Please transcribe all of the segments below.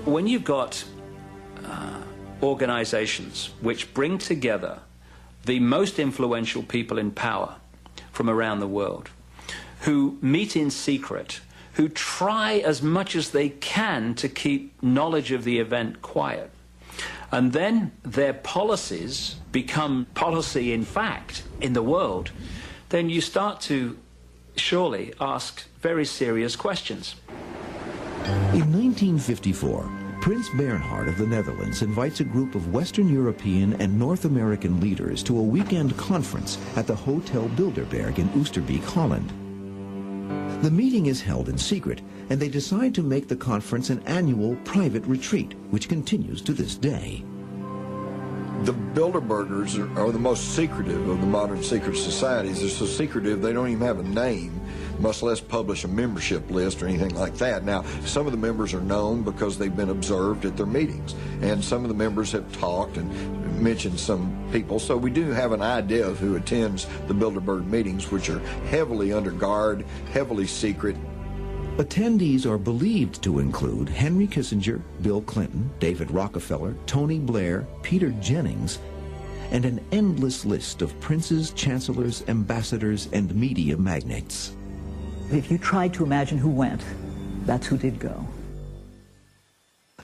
When you've got organizations which bring together the most influential people in power from around the world, who meet in secret, who try as much as they can to keep knowledge of the event quiet, and then their policies become policy in fact in the world, then you start to surely ask very serious questions. In 1954, Prince Bernhard of the Netherlands invites a group of Western European and North American leaders to a weekend conference at the Hotel Bilderberg in Oosterbeek, Holland. The meeting is held in secret, and they decide to make the conference an annual private retreat, which continues to this day. The Bilderbergers are the most secretive of the modern secret societies. They're so secretive they don't even have a name, much less publish a membership list or anything like that. Now, some of the members are known because they've been observed at their meetings, and some of the members have talked and mentioned some people, so we do have an idea of who attends the Bilderberg meetings, which are heavily under guard, heavily secret. Attendees are believed to include Henry Kissinger, Bill Clinton, David Rockefeller, Tony Blair, Peter Jennings, and an endless list of princes, chancellors, ambassadors, and media magnates. If you tried to imagine who went, that's who did go.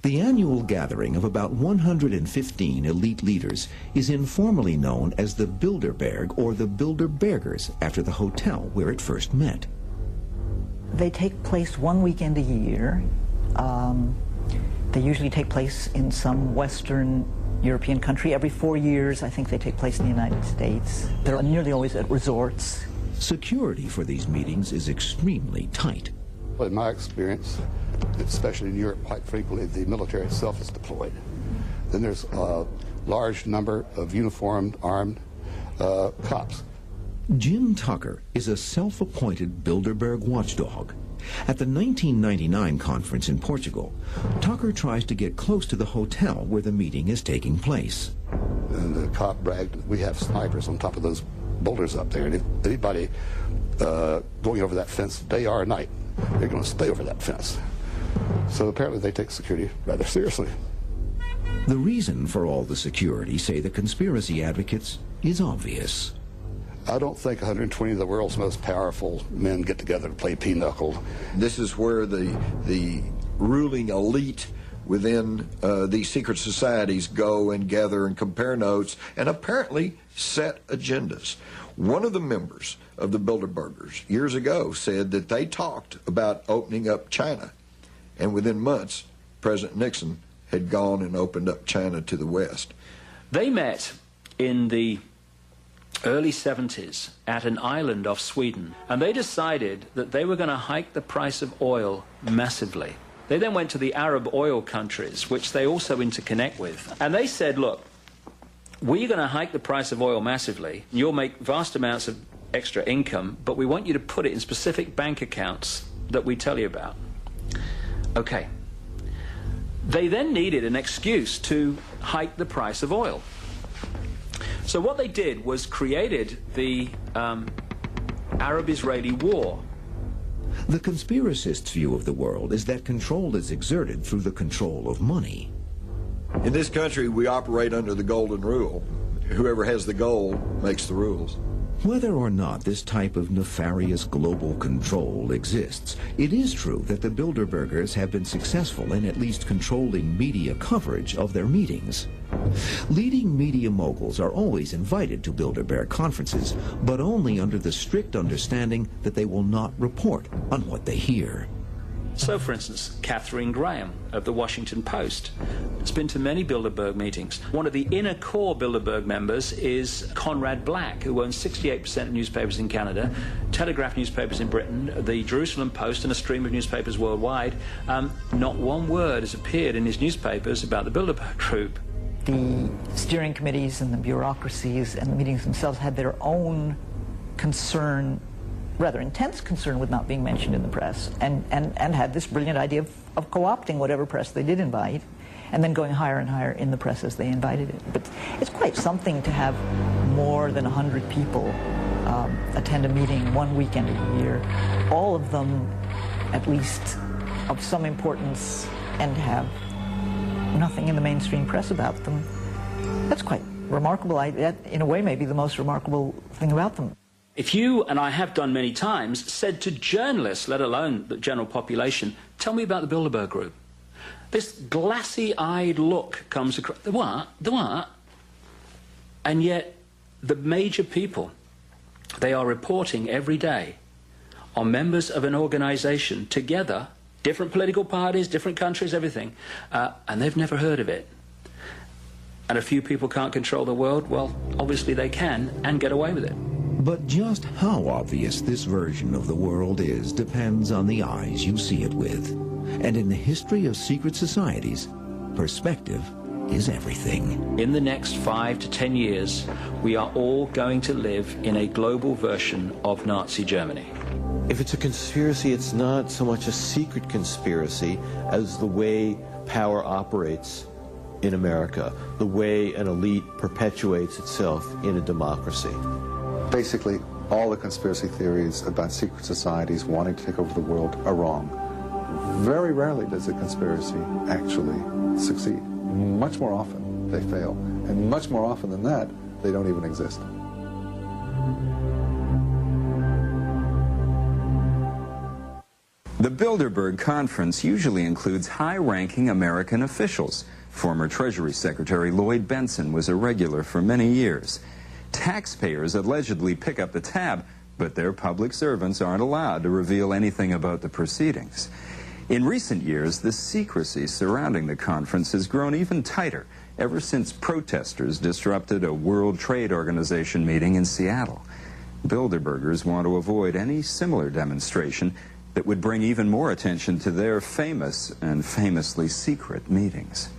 The annual gathering of about 115 elite leaders is informally known as the Bilderberg or the Bilderbergers, after the hotel where it first met. They take place one weekend a year. They usually take place in some Western European country. Every 4 years, I think they take place in the United States. They're nearly always at resorts. Security for these meetings is extremely tight. Well, in my experience, especially in Europe, quite frequently the military itself is deployed. Then there's a large number of uniformed, armed cops. Jim Tucker is a self-appointed Bilderberg watchdog. At the 1999 conference in Portugal, Tucker tries to get close to the hotel where the meeting is taking place. And the cop bragged, we have snipers on top of those boulders up there, and if anybody going over that fence day or night, they're going to stay over that fence. So apparently they take security rather seriously. The reason for all the security, say the conspiracy advocates, is obvious. I don't think 120 of the world's most powerful men get together to play pinochle. This is where the ruling elite within these secret societies go and gather and compare notes and apparently set agendas. One of the members of the Bilderbergers years ago said that they talked about opening up China, and within months, President Nixon had gone and opened up China to the West. They met in the early 70s at an island off Sweden, and they decided that they were going to hike the price of oil massively. They then went to the Arab oil countries, which they also interconnect with, and they said, look, we're going to hike the price of oil massively, you'll make vast amounts of extra income, but we want you to put it in specific bank accounts that we tell you about. Okay. They then needed an excuse to hike the price of oil. So what they did was created the Arab-Israeli war. The conspiracists' view of the world is that control is exerted through the control of money. In this country, we operate under the golden rule. Whoever has the gold makes the rules. Whether or not this type of nefarious global control exists, it is true that the Bilderbergers have been successful in at least controlling media coverage of their meetings. Leading media moguls are always invited to Bilderberg conferences, but only under the strict understanding that they will not report on what they hear. So, for instance, Katharine Graham of the Washington Post has been to many Bilderberg meetings. One of the inner core Bilderberg members is Conrad Black, who owns 68% of newspapers in Canada, Telegraph newspapers in Britain, the Jerusalem Post, and a stream of newspapers worldwide. Not one word has appeared in his newspapers about the Bilderberg Group. The steering committees and the bureaucracies and the meetings themselves had their own concern, rather intense concern, with not being mentioned in the press, and had this brilliant idea of co-opting whatever press they did invite and then going higher and higher in the press as they invited it. But it's quite something to have more than 100 people attend a meeting one weekend a year, all of them at least of some importance, and have nothing in the mainstream press about them. That's quite remarkable. That, in a way, may be the most remarkable thing about them. If you, and I have done many times, said to journalists, let alone the general population, tell me about the Bilderberg Group, this glassy-eyed look comes across. The what? The what? And yet, the major people, they are reporting every day on members of an organization together, different political parties, different countries, everything, and they've never heard of it. And a few people can't control the world. Well, obviously they can, and get away with it. But just how obvious this version of the world is depends on the eyes you see it with. And in the history of secret societies, perspective is everything. In the next 5 to 10 years, we are all going to live in a global version of Nazi Germany. If it's a conspiracy, it's not so much a secret conspiracy as the way power operates in America, the way an elite perpetuates itself in a democracy. Basically, all the conspiracy theories about secret societies wanting to take over the world are wrong. Very rarely does a conspiracy actually succeed. Much more often they fail. And much more often than that, they don't even exist. The Bilderberg Conference usually includes high-ranking American officials. Former Treasury Secretary Lloyd Bentsen was a regular for many years. Taxpayers allegedly pick up the tab, but their public servants aren't allowed to reveal anything about the proceedings. In recent years, the secrecy surrounding the conference has grown even tighter ever since protesters disrupted a World Trade Organization meeting in Seattle. Bilderbergers want to avoid any similar demonstration that would bring even more attention to their famous and famously secret meetings.